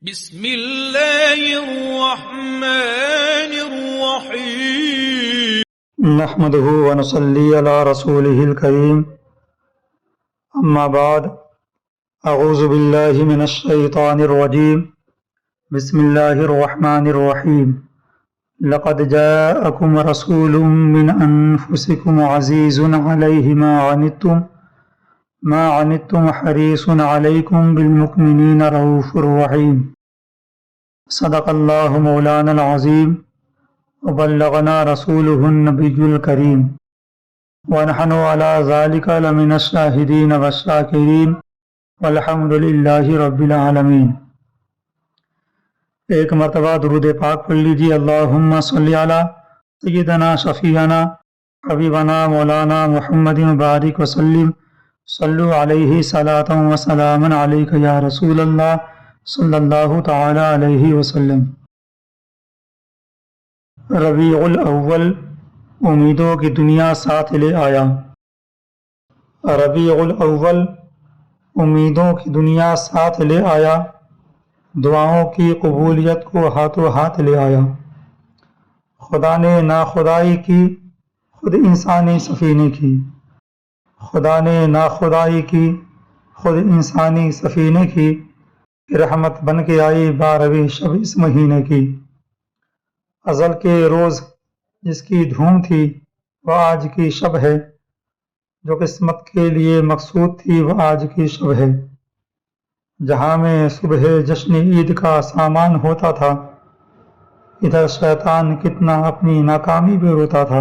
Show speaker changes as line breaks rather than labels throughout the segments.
بسم اللہ الرحمن الرحیم
نحمده ونصلي على رسوله الكريم اما بعد اعوذ باللہ من الشیطان الرجیم بسم اللہ الرحمن الرحیم لقد جاءكم رسول من انفسكم عزیز علیہ ما عنتم حریص علیکم بالمؤمنین رؤوف رحیم صدق اللہ مولانا العظیم وبلغنا رسوله النبی الکریم ونحن على ذلك لمن الشاہدین والشاکرین والحمد للہ رب العالمین۔ ایک مرتبہ درود پاک پڑھ لیجیے۔ اللہم صلی علی سیدنا شفیعنا حبیبنا مولانا محمد بارک وسلم صلو علیہ صلاۃ و سلام علیک یا رسول اللہ صلی اللہ تعالی علیہ وسلم۔ ربیع الاول امیدوں کی دنیا ساتھ لے آیا۔ ربیع الاول امیدوں کی دنیا ساتھ لے آیا، دعاؤں کی قبولیت کو ہاتھوں ہاتھ لے آیا۔ خدا نے ناخدائی کی خود انسانی سفینے کی، خدا نے ناخدائی کی خود انسانی سفینے کی، رحمت بن کے آئی 12ویں شب اس مہینے کی۔ ازل کے روز جس کی دھوم تھی وہ آج کی شب ہے، جو قسمت کے لیے مقصود تھی وہ آج کی شب ہے۔ جہاں میں صبح جشن عید کا سامان ہوتا تھا، ادھر شیطان کتنا اپنی ناکامی پہ روتا تھا۔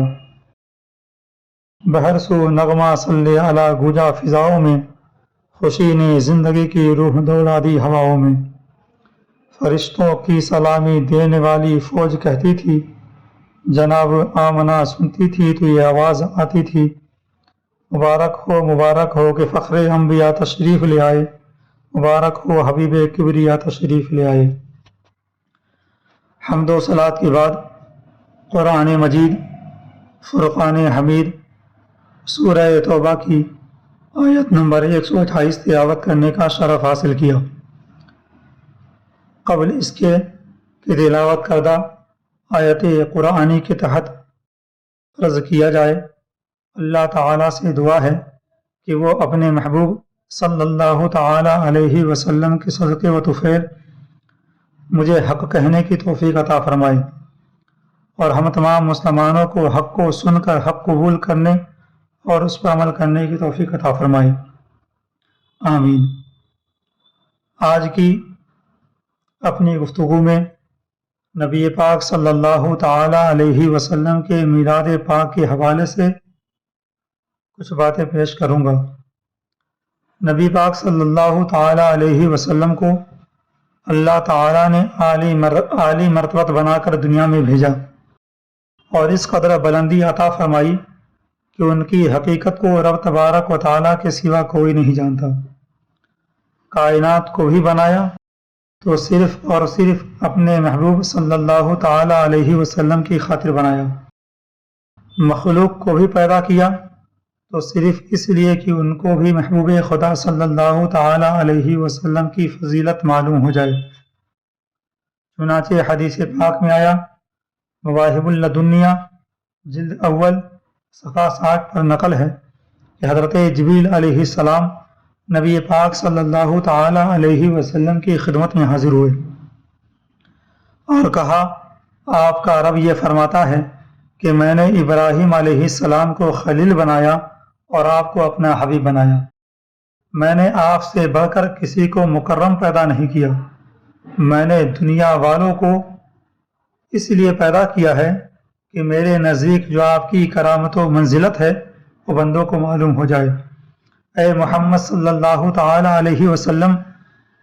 بہر سو نغمہ صلی علی گوجا فضاؤں میں، خوشی نے زندگی کی روح دوڑا دی ہواؤں میں۔ فرشتوں کی سلامی دینے والی فوج کہتی تھی، جناب آمنہ سنتی تھی تو یہ آواز آتی تھی، مبارک ہو کہ فخر انبیاء تشریف لے آئے، مبارک ہو حبیب کبریا تشریف لے آئے۔ حمد و صلات کے بعد قرآن مجید فرقان حمید سورہ توبہ کی آیت نمبر 128 تلاوت کرنے کا شرف حاصل کیا۔ قبل اس کے کہ تلاوت کردہ آیت قرآنی کے تحت عرض کیا جائے، اللہ تعالیٰ سے دعا ہے کہ وہ اپنے محبوب صلی اللہ تعالیٰ علیہ وسلم کے صدقے و طفیل مجھے حق کہنے کی توفیق عطا فرمائے، اور ہم تمام مسلمانوں کو حق کو سن کر حق قبول کرنے اور اس پر عمل کرنے کی توفیق عطا فرمائے، آمین۔ آج کی اپنی گفتگو میں نبی پاک صلی اللہ تعالی علیہ وسلم کے میلاد پاک کے حوالے سے کچھ باتیں پیش کروں گا۔ نبی پاک صلی اللہ تعالی علیہ وسلم کو اللہ تعالی نے عالی مرتبت بنا کر دنیا میں بھیجا، اور اس قدر بلندی عطا فرمائی کہ ان کی حقیقت کو رب تبارک و تعالیٰ کے سوا کوئی نہیں جانتا۔ کائنات کو بھی بنایا تو صرف اور صرف اپنے محبوب صلی اللہ تعالی علیہ وسلم کی خاطر بنایا۔ مخلوق کو بھی پیدا کیا تو صرف اس لیے کہ ان کو بھی محبوب خدا صلی اللہ تعالی علیہ وسلم کی فضیلت معلوم ہو جائے۔ چنانچہ حدیث پاک میں آیا، مواہب اللدنیہ جلد اول صفحہ 60 پر نقل ہے کہ حضرت جبریل علیہ السلام نبی پاک صلی اللہ تعالی علیہ وسلم کی خدمت میں حاضر ہوئے اور کہا، آپ کا رب یہ فرماتا ہے کہ میں نے ابراہیم علیہ السلام کو خلیل بنایا اور آپ کو اپنا حبیب بنایا۔ میں نے آپ سے بڑھ کر کسی کو مکرم پیدا نہیں کیا۔ میں نے دنیا والوں کو اس لیے پیدا کیا ہے کہ میرے نزدیک جو آپ کی کرامت و منزلت ہے وہ بندوں کو معلوم ہو جائے۔ اے محمد صلی اللہ تعالی علیہ وسلم،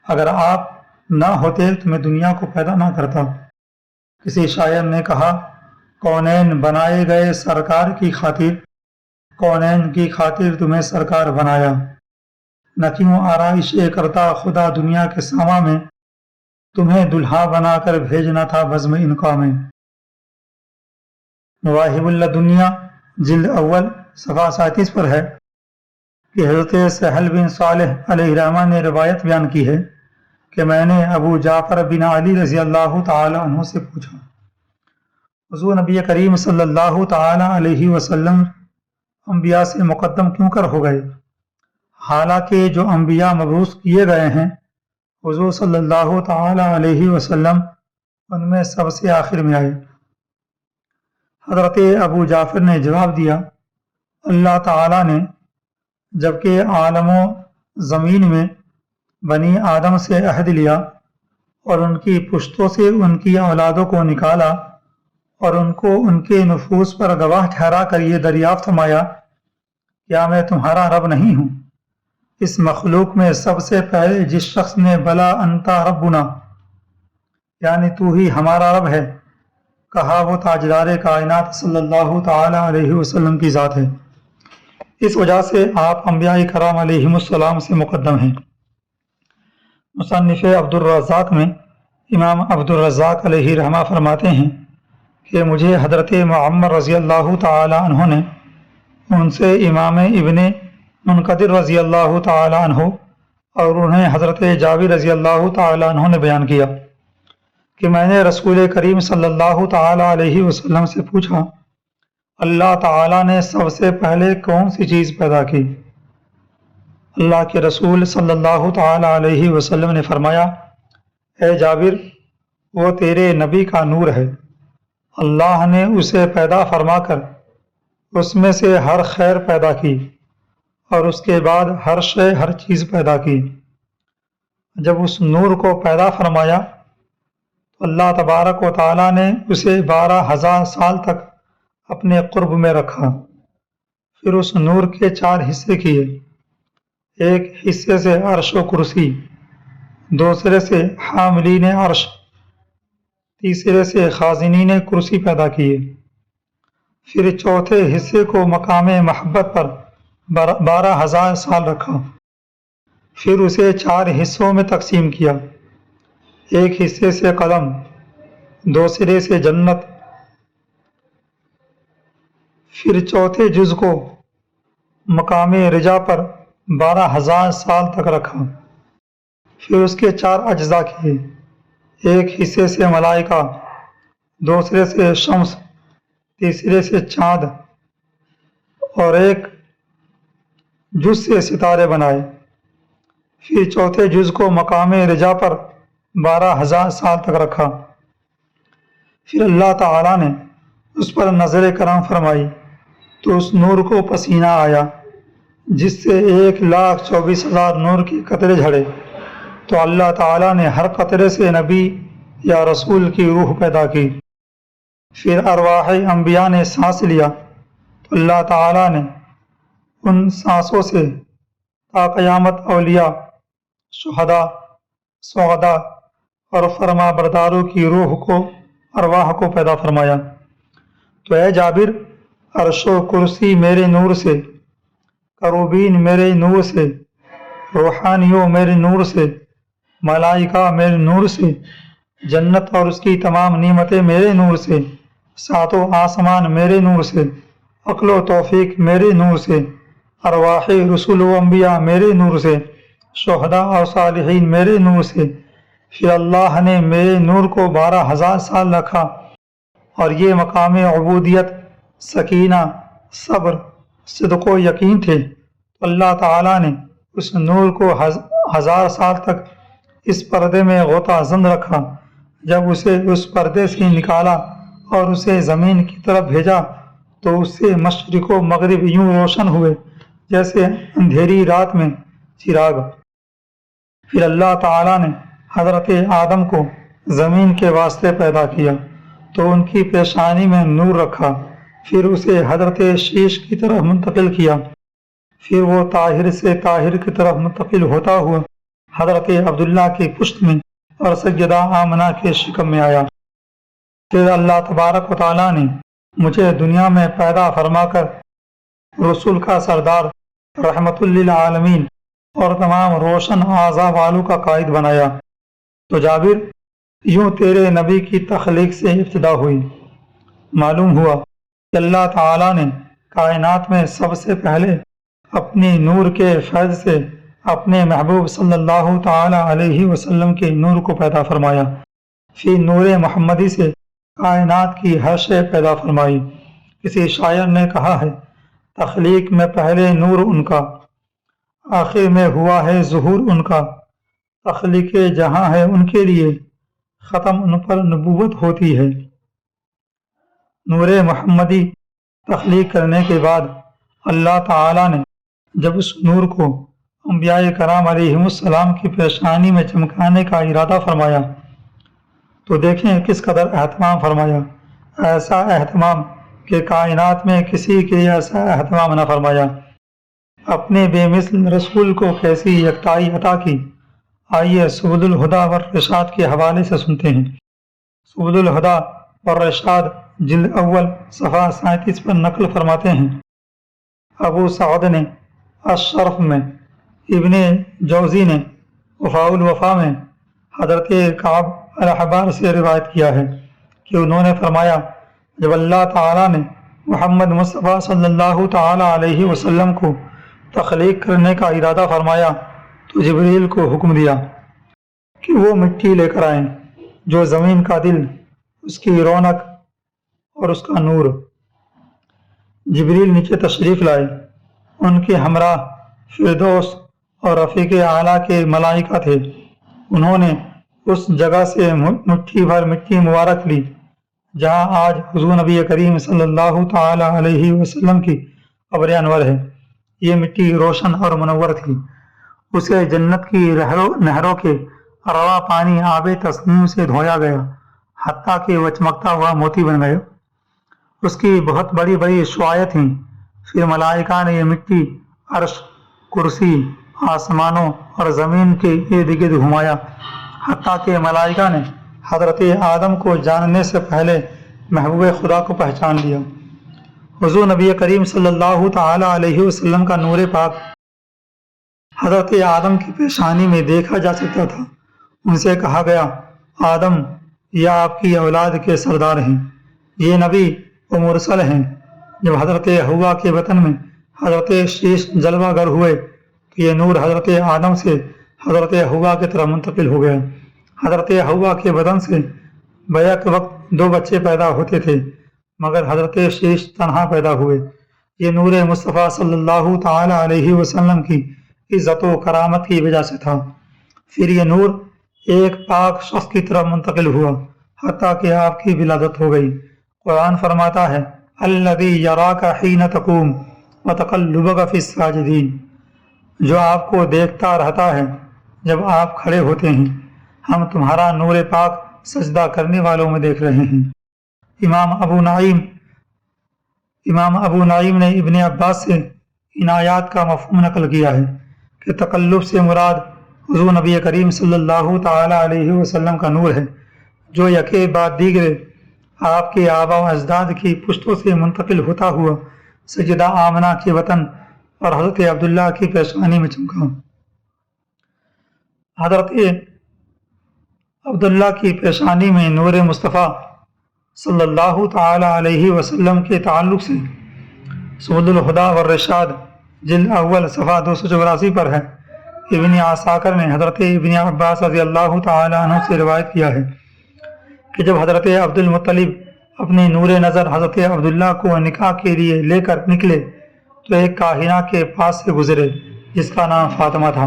اگر آپ نہ ہوتے تو میں دنیا کو پیدا نہ کرتا۔ کسی شاعر نے کہا، کونین بنائے گئے سرکار کی خاطر، کونین کی خاطر تمہیں سرکار بنایا، نہ کیوں آرائشیں کرتا خدا دنیا کے ساما میں، تمہیں دلہا بنا کر بھیجنا تھا بزم انقا میں۔ مواہب اللدنیہ جلد اول صفحہ 37 پر ہے کہ حضرت سہل بن صالح علیہ الرحمہ نے روایت بیان کی ہے کہ میں نے ابو جعفر بن علی رضی اللہ تعالی عنہ سے پوچھا، حضور نبی کریم صلی اللہ تعالی علیہ وسلم انبیاء سے مقدم کیوں کر ہو گئے، حالانکہ جو انبیاء مبعوث کیے گئے ہیں حضور صلی اللہ تعالی علیہ وسلم ان میں سب سے آخر میں آئے۔ حضرت ابو جعفر نے جواب دیا، اللہ تعالیٰ نے جبکہ عالم و زمین میں بنی آدم سے عہد لیا اور ان کی پشتوں سے ان کی اولادوں کو نکالا اور ان کو ان کے نفوس پر گواہ ٹھہرا کر یہ دریافت فرمایا، کیا میں تمہارا رب نہیں ہوں؟ اس مخلوق میں سب سے پہلے جس شخص نے بلا انتا ربنا، یعنی تو ہی ہمارا رب ہے، کہا وہ تاجدار کائنات صلی اللہ تعالی علیہ وسلم کی ذات ہے۔ اس وجہ سے آپ انبیاء کرام علیہم السلام سے مقدم ہیں۔ مصنف عبد الرزاق میں امام عبد الرزاق علیہ رحمہ فرماتے ہیں کہ مجھے حضرت معمر رضی اللہ تعالی عنہ نے ان سے امام ابن منقدر رضی اللہ تعالی عنہ اور انہیں حضرت جابر رضی اللہ تعالی عنہ نے بیان کیا کہ میں نے رسول کریم صلی اللہ تعالی علیہ وسلم سے پوچھا، اللہ تعالیٰ نے سب سے پہلے کون سی چیز پیدا کی؟ اللہ کے رسول صلی اللہ تعالی علیہ وسلم نے فرمایا، اے جابر، وہ تیرے نبی کا نور ہے، اللہ نے اسے پیدا فرما کر اس میں سے ہر خیر پیدا کی اور اس کے بعد ہر شے ہر چیز پیدا کی۔ جب اس نور کو پیدا فرمایا تو اللہ تبارک و تعالیٰ نے اسے 12,000 سال تک اپنے قرب میں رکھا، پھر اس نور کے 4 حصے کیے، ایک حصے سے عرش و کرسی، دوسرے سے حاملین عرش، تیسرے سے خازنین کرسی پیدا کیے، پھر چوتھے حصے کو مقام محبت پر 12,000 سال رکھا، پھر اسے 4 حصوں میں تقسیم کیا، ایک حصے سے قلم، دوسرے سے جنت، پھر چوتھے جز کو مقام رجا پر 12,000 سال تک رکھا، پھر اس کے 4 اجزاء کیے، ایک حصے سے ملائکہ، دوسرے سے شمس، تیسرے سے چاند اور ایک جز سے ستارے بنائے، پھر چوتھے جز کو مقام رجا پر 12,000 سال تک رکھا، پھر اللہ تعالیٰ نے اس پر نظر کرم فرمائی تو اس نور کو پسینہ آیا جس سے 1,24,000 نور کے قطرے جھڑے، تو اللہ تعالیٰ نے ہر قطرے سے نبی یا رسول کی روح پیدا کی، پھر ارواح انبیاء نے سانس لیا تو اللہ تعالیٰ نے ان سانسوں سے تا قیامت اولیاء، شہداء، سعداء اور فرما برداروں کی روح کو، ارواح کو پیدا فرمایا۔ تو اے جابر، عرش و کرسی میرے نور سے، کروبین میرے نور سے، روحانیوں میرے نور سے، ملائکہ میرے نور سے، جنت اور اس کی تمام نعمتیں میرے نور سے، 7 آسمان میرے نور سے، عقل و توفیق میرے نور سے، ارواح رسول و انبیاء میرے نور سے، شہداء اور صالحین میرے نور سے، پھر اللہ نے میرے نور کو 12,000 سال رکھا، اور یہ مقام عبودیت، سکینہ، صبر، صدق و یقین تھے، تو اللہ تعالیٰ نے اس نور کو 1000 سال تک اس پردے میں غوطہ زند رکھا۔ جب اسے اس پردے سے نکالا اور اسے زمین کی طرف بھیجا تو اس سے مشرق و مغرب یوں روشن ہوئے جیسے اندھیری رات میں چراغ۔ پھر اللہ تعالیٰ نے حضرت آدم کو زمین کے واسطے پیدا کیا تو ان کی پیشانی میں نور رکھا، پھر اسے حضرت شیش کی طرف منتقل کیا، پھر وہ طاہر سے طاہر کی طرف منتقل ہوتا ہوا حضرت عبداللہ کی پشت میں اور سیدہ آمنہ کے شکم میں آیا۔ پھر اللہ تبارک و تعالیٰ نے مجھے دنیا میں پیدا فرما کر رسول کا سردار، رحمت للعالمین اور تمام روشن اعضاء والوں کا قائد بنایا۔ تو جابر، یوں تیرے نبی کی تخلیق سے ابتدا ہوئی۔ معلوم ہوا کہ اللہ تعالیٰ نے کائنات میں سب سے پہلے اپنی نور کے فیض سے اپنے محبوب صلی اللہ تعالی علیہ وسلم کے نور کو پیدا فرمایا، فی نور محمدی سے کائنات کی ہر شے پیدا فرمائی۔ کسی شاعر نے کہا ہے، تخلیق میں پہلے نور ان کا، آخر میں ہوا ہے ظہور ان کا، تخلیق جہاں ہے ان کے لیے، ختم ان پر نبوت ہوتی ہے۔ نور محمدی تخلیق کرنے کے بعد اللہ تعالیٰ نے جب اس نور کو انبیاء کرام علیہ السلام کی پیشانی میں چمکانے کا ارادہ فرمایا تو دیکھیں کس قدر اہتمام فرمایا، ایسا اہتمام کہ کائنات میں کسی کے ایسا اہتمام نہ فرمایا۔ اپنے بے مثل رسول کو کیسی یکتائی عطا کی، آئیے سبل الہدیٰ والرشاد کے حوالے سے سنتے ہیں۔ سبل الہدیٰ والرشاد جلد اول صفحہ 37 پر نقل فرماتے ہیں، ابو سعد نے الشرف میں، ابن جوزی نے وفاء الوفا میں حضرت کعب الاحبار سے روایت کیا ہے کہ انہوں نے فرمایا، جب اللہ تعالیٰ نے محمد مصطفیٰ صلی اللہ تعالیٰ علیہ وسلم کو تخلیق کرنے کا ارادہ فرمایا تو جبریل کو حکم دیا کہ وہ مٹی لے کر آئیں جو زمین کا دل، اس کی رونق اور اس کا نور۔ جبریل نیچے تشریف لائے، ان کے ہمراہ فردوس اور رفیق اعلیٰ کے ملائکہ تھے۔ انہوں نے اس جگہ سے مٹھی بھر مٹی مبارک لی جہاں آج حضور نبی کریم صلی اللہ تعالی علیہ وسلم کی قبر انور ہے۔ یہ مٹی روشن اور منور تھی، اسے جنت کی نہروں کے رواں پانی آب تسنیم سے دھویا گیا حتیٰ کہ وہ چمکتا ہوا موتی بن گیا۔ اس کی بہت بڑی بڑی شعاعیں تھیں۔ پھر ملائکہ نے یہ مٹی عرش، کرسی، آسمانوں اور زمین کے ارد گرد گھمایا حتیٰ کہ ملائکہ نے حضرت آدم کو جاننے سے پہلے محبوب خدا کو پہچان لیا۔ حضور نبی کریم صلی اللہ تعالی علیہ وسلم کا نور پاک حضرت آدم کی پیشانی میں دیکھا جا سکتا تھا۔ ان سے کہا گیا، آدم یہ آپ کی اولاد کے سردار ہیں، یہ نبی و مرسل ہیں۔ جب حضرت حوا کے بطن میں حضرت شیش جلوہ گر ہوئے تو یہ نور حضرت آدم سے حضرت حوا کی طرف منتقل ہو گیا۔ حضرت حوا کے بدن سے بیک وقت 2 بچے پیدا ہوتے تھے مگر حضرت شیش تنہا پیدا ہوئے۔ یہ نور مصطفیٰ صلی اللہ تعالی علیہ وسلم کی عزت و کرامت کی وجہ سے تھا۔ پھر یہ نور ایک پاک شخص کی طرف منتقل ہوا حتیٰ کہ آپ کی ولادت ہو گئی۔ قرآن فرماتا ہے، الذی یراک حین تقوم وتقلبک فی الساجدین، جو آپ کو دیکھتا رہتا ہے جب آپ کھڑے ہوتے ہیں، ہم تمہارا نور پاک سجدہ کرنے والوں میں دیکھ رہے ہیں۔ امام ابو نعیم نے ابن عباس سے ان آیات کا مفہوم نقل کیا ہے کہ تقلب سے مراد حضور نبی کریم صلی اللہ تعالی علیہ وسلم کا نور ہے، جو یکے بعد دیگرے آپ کے آبا و اجداد کی پشتوں سے منتقل ہوتا ہوا سیدہ آمنہ کے وطن اور حضرت عبداللہ کی پیشانی میں چمکا۔ حضرت عبداللہ کی پیشانی میں نور مصطفیٰ صلی اللہ تعالی علیہ وسلم کے تعلق سے سبل الہدیٰ والرشاد جلد اول صفحہ 284 پر ہے۔ ابن عساکر نے حضرت ابن عباس رضی اللہ تعالی عنہ سے روایت کیا ہے کہ جب حضرت عبد المطلب اپنی نور نظر حضرت عبداللہ کو نکاح کے لیے لے کر نکلے تو ایک کاہنہ کے پاس سے گزرے جس کا نام فاطمہ تھا۔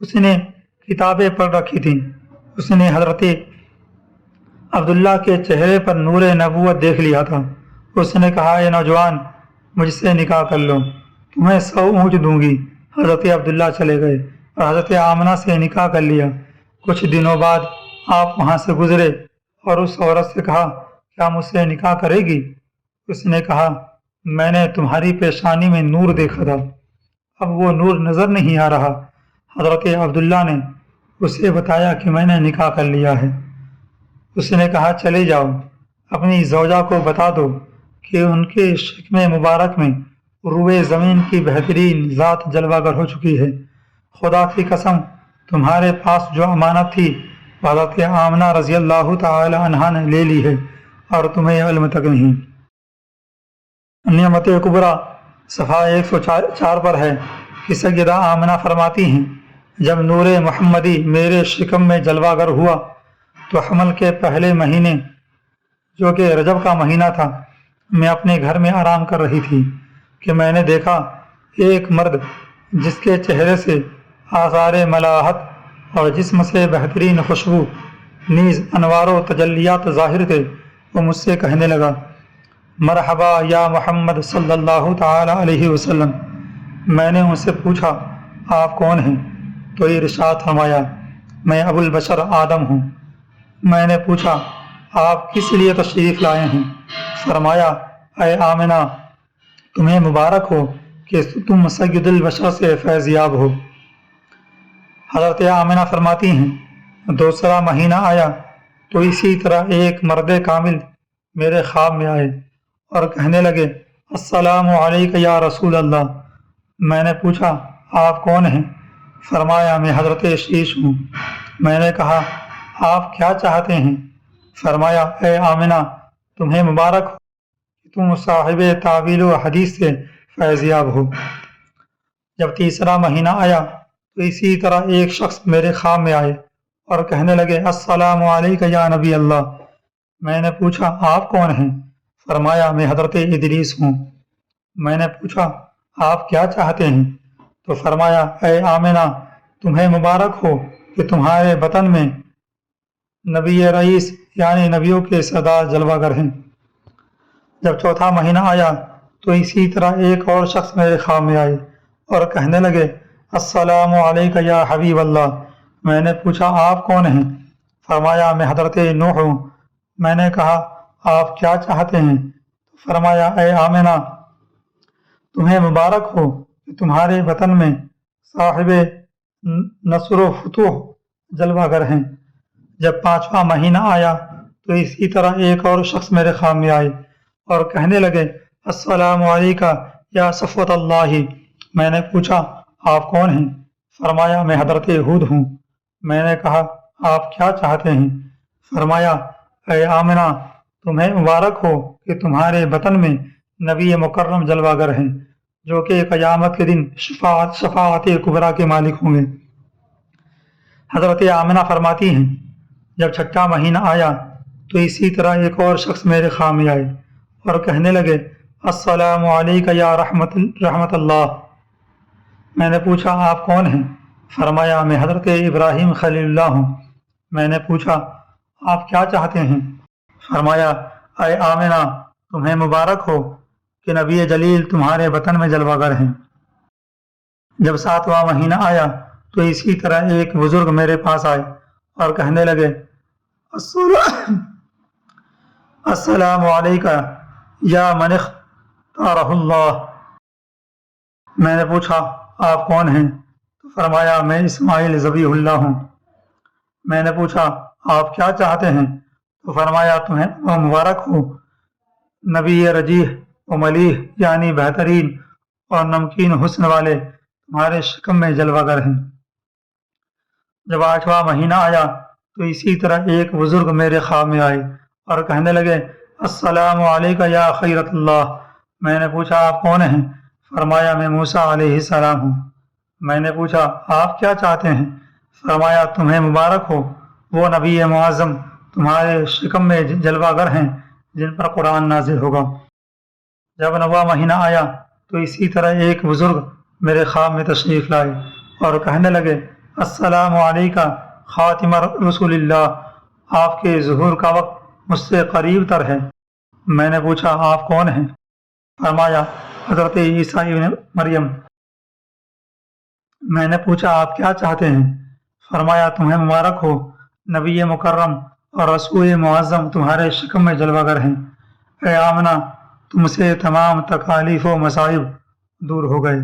اس نے کتابیں پڑھ رکھی تھیں۔ اس نے حضرت عبداللہ کے چہرے پر نور نبوت دیکھ لیا تھا۔ اس نے کہا، اے نوجوان، مجھ سے نکاح کر لو، تمہیں 100 اونٹ دوں گی۔ حضرت عبداللہ چلے گئے اور حضرت آمنہ سے نکاح کر لیا۔ کچھ دنوں بعد آپ وہاں سے گزرے اور اس عورت سے کہا، کیا مجھ سے نکاح کرے گی؟ اس نے کہا، میں نے تمہاری پیشانی میں نور دیکھا تھا، اب وہ نور نظر نہیں آ رہا۔ حضرت عبداللہ نے اسے بتایا کہ میں نے نکاح کر لیا ہے۔ اس نے کہا، چلے جاؤ، اپنی زوجہ کو بتا دو کہ ان کے شکم مبارک میں روئے زمین کی بہترین ذات جلوہ گر ہو چکی ہے۔ خدا کی قسم، تمہارے پاس جو امانت تھی وہ حضرت آمنہ رضی اللہ تعالی عنہا نے لے لی ہے اور تمہیں علم تک نہیں۔ نعمت کبریٰ صفحہ 104 پر ہے کہ سیدہ آمنہ فرماتی ہیں جب نور محمدی میرے شکم میں جلوہ گر ہوا تو حمل کے پہلے مہینے جو کہ رجب کا مہینہ تھا میں اپنے گھر میں آرام کر رہی تھی کہ میں نے دیکھا ایک مرد جس کے چہرے سے آثار ملاحت اور جسم سے بہترین خوشبو نیز انوار و تجلیات ظاہر تھے، وہ مجھ سے کہنے لگا مرحبا یا محمد صلی اللہ تعالی علیہ وسلم۔ میں نے ان سے پوچھا آپ کون ہیں؟ تو ارشاد فرمایا میں ابو البشر آدم ہوں۔ میں نے پوچھا آپ کس لیے تشریف لائے ہیں؟ فرمایا اے آمنہ تمہیں مبارک ہو کہ تم سید البشر سے فیض یاب ہو۔ حضرت آمنہ فرماتی ہیں دوسرا مہینہ آیا تو اسی طرح ایک مرد کامل میرے خواب میں آئے اور کہنے لگے السلام علیک یا رسول اللہ۔ میں نے پوچھا آپ کون ہیں؟ فرمایا میں حضرت شیش ہوں۔ میں نے کہا آپ کیا چاہتے ہیں؟ فرمایا اے آمنہ تمہیں مبارک ہو کہ تم صاحب تعویل و حدیث سے فیض یاب ہو۔ جب تیسرا مہینہ آیا تو اسی طرح ایک شخص میرے خواب میں آئے اور کہنے لگے السلام علیک یا نبی اللہ۔ میں نے پوچھا آپ کون ہیں؟ فرمایا میں حضرت ادریس ہوں۔ میں نے پوچھا آپ کیا چاہتے ہیں؟ تو فرمایا اے آمنہ تمہیں مبارک ہو کہ تمہارے بطن میں نبی رئیس یعنی نبیوں کے سردار جلوہ گر ہیں۔ جب چوتھا مہینہ آیا تو اسی طرح ایک اور شخص میرے خواب میں آئے اور کہنے لگے السلام علیک یا حبیب اللہ۔ میں نے پوچھا آپ کون ہیں؟ فرمایا میں حضرت نوح ہوں۔ میں نے کہا آپ کیا چاہتے ہیں؟ فرمایا اے آمنہ تمہیں مبارک ہو کہ تمہارے وطن میں صاحب نصر و فتوح جلوہ گر ہیں۔ جب پانچواں مہینہ آیا تو اسی طرح ایک اور شخص میرے خواب میں آئے اور کہنے لگے السلام علیکہ یا صفوت اللہ۔ میں نے پوچھا آپ کون ہیں؟ فرمایا میں حضرت ہود ہوں۔ میں نے کہا آپ کیا چاہتے ہیں؟ فرمایا اے آمنہ تمہیں مبارک ہو کہ تمہارے بطن میں نبی مکرم جلوہ گر ہیں جو کہ قیامت کے دن شفاعت کبریٰ کے مالک ہوں گے۔ حضرت آمنہ فرماتی ہیں جب چھٹا مہینہ آیا تو اسی طرح ایک اور شخص میرے خواب میں آئے اور کہنے لگے السلام علیک یا رحمت اللہ۔ میں نے پوچھا آپ کون ہیں؟ فرمایا میں حضرت ابراہیم خلیل اللہ ہوں۔ میں نے پوچھا آپ کیا چاہتے ہیں؟ فرمایا اے آمنہ تمہیں مبارک ہو کہ نبی جلیل تمہارے وطن میں جلوہ گر ہیں۔ جب ساتواں مہینہ آیا تو اسی طرح ایک بزرگ میرے پاس آئے اور کہنے لگے السلام علیکہ یا من اختارہ اللہ۔ میں نے پوچھا آپ کون ہیں؟ تو فرمایا میں اسماعیل ذبیح اللہ ہوں۔ میں نے پوچھا آپ کیا چاہتے ہیں؟ تو فرمایا تمہیں مبارک ہو نبی رجیح و ملیح یعنی بہترین اور نمکین حسن والے تمہارے شکم میں جلوہ گر ہیں۔ جب آٹھواں مہینہ آیا تو اسی طرح ایک بزرگ میرے خواب میں آئے اور کہنے لگے السلام علیکہ یا خیرت اللہ۔ میں نے پوچھا آپ کون ہیں؟ فرمایا میں موسیٰ علیہ السلام ہوں۔ میں نے پوچھا آپ کیا چاہتے ہیں؟ فرمایا تمہیں مبارک ہو وہ نبی معظم تمہارے شکم میں جلوہ گر ہیں جن پر قرآن نازل ہوگا۔ جب نواں مہینہ آیا تو اسی طرح ایک بزرگ میرے خواب میں تشریف لائے اور کہنے لگے السلام علیکہ خاتم رسول اللہ، آپ کے ظہور کا وقت مجھ سے قریب تر ہے۔ میں نے پوچھا آپ کون ہیں؟ فرمایا حضرت عیسیٰ ابن مریم۔ میں نے پوچھا آپ کیا چاہتے ہیں؟ فرمایا تمہیں مبارک ہو نبی مکرم اور رسول معظم تمہارے شکم میں جلوہ گر ہیں۔ اے آمنہ تم سے تمام تکالیف و مصائب دور ہو گئے۔